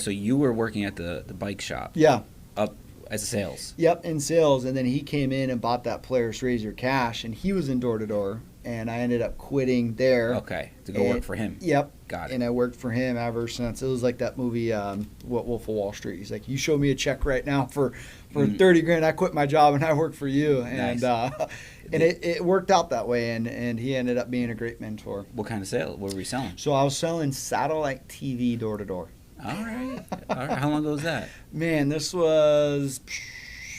So you were working at the bike shop Yeah. up as a sales. Yep, in sales, and then he came in and bought that Polaris Razor cash, and he was in door to door, and I ended up quitting there. Okay, to go work for him. Yep. Got it. And I worked for him ever since. It was like that movie, What Wolf of Wall Street. He's like, you show me a check right now for 30 grand. I quit my job and I work for you. And Nice. and it worked out that way. And he ended up being a great mentor. What kind of sale? What were you selling? So I was selling satellite TV door to door. All right. All right. How long ago was that? Man, this was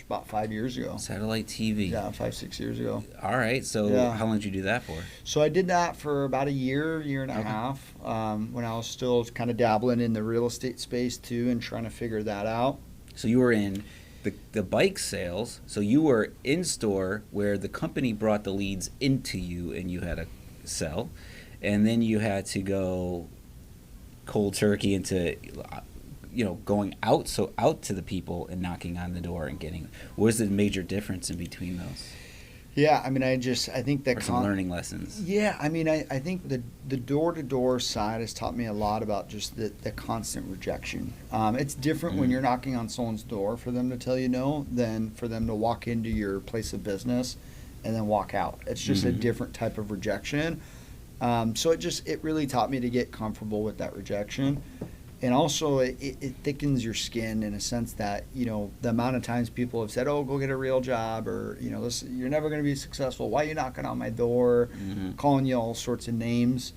about 5 years ago. Satellite TV. Yeah, 5-6 years ago. All right. So Yeah. how long did you do that for? So I did that for about a year and a Okay. half, when I was still kind of dabbling in the real estate space too and trying to figure that out. So you were in the bike sales. So you were in store where the company brought the leads into you and you had to sell. And then you had to go cold turkey into going out to the people and knocking on the door and getting. What was the major difference in between those? Yeah, I mean, I think that Or some learning lessons. Yeah, I mean, I think the door-to-door side has taught me a lot about just the constant rejection. It's different when you're knocking on someone's door for them to tell you no than for them to walk into your place of business and then walk out. It's just a different type of rejection. So it really taught me to get comfortable with that rejection. And also, it thickens your skin in a sense that, the amount of times people have said, oh, go get a real job, or, you're never going to be successful. Why are you knocking on my door, calling you all sorts of names?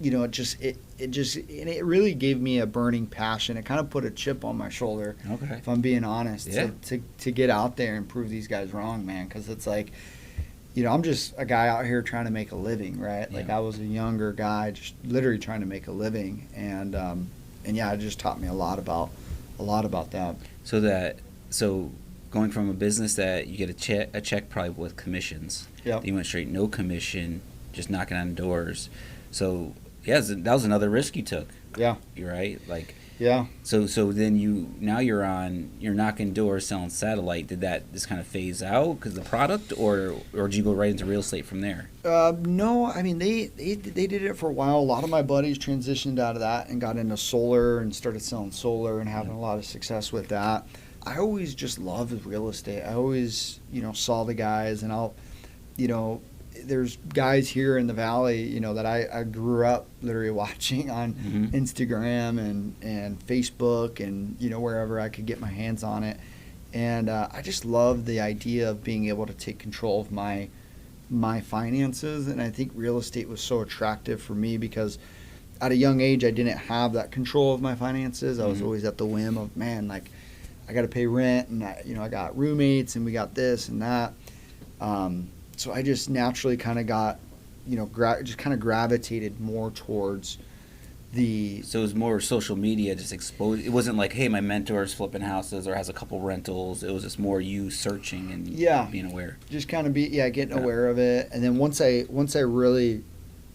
It really gave me a burning passion. It kind of put a chip on my shoulder, Okay. if I'm being honest, Yeah. to get out there and prove these guys wrong, man. Because it's like, I'm just a guy out here trying to make a living, right? Like Yeah. I was a younger guy, just literally trying to make a living, and yeah, it just taught me a lot about that. So going from a business that you get a check probably with commissions. Yep. You went straight no commission, just knocking on doors. So yeah, that was another risk you took. Yeah. You're right. Like Yeah. so then you're knocking doors selling satellite. Did that just kind of phase out because of the product, or did you go right into real estate from there? No, I mean they did it for a while. A lot of my buddies transitioned out of that and got into solar and started selling solar and having a lot of success with that. I always just loved real estate. I always, saw the guys, and there's guys here in the valley, that I grew up literally watching on Instagram and Facebook and, wherever I could get my hands on it. And I just love the idea of being able to take control of my finances. And I think real estate was so attractive for me because at a young age, I didn't have that control of my finances. I was always at the whim of, man, like I got to pay rent, and I got roommates, and we got this and that. So I just naturally kind of got, just kind of gravitated more towards the. So it was more social media just exposed. It wasn't like, hey, my mentor is flipping houses or has a couple rentals. It was just more you searching and being aware. Just kind of getting aware of it. And then once I really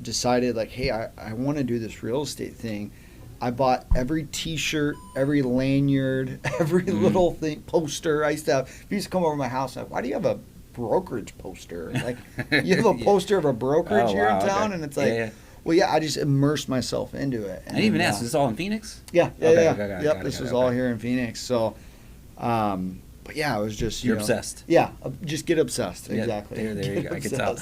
decided, like, hey, I want to do this real estate thing, I bought every T-shirt, every lanyard, every little thing, poster. I used to have. If you used to come over to my house, like, why do you have a brokerage poster? Like, you have a poster of a brokerage here in town, and it's like, well, yeah, I just immersed myself into it. And I didn't even ask, is this all in Phoenix? Yeah, Okay, yep, this was all here in Phoenix. So, but yeah, it was just You're obsessed. Yeah, just get obsessed. Yeah, Exactly. there you go. I can tell.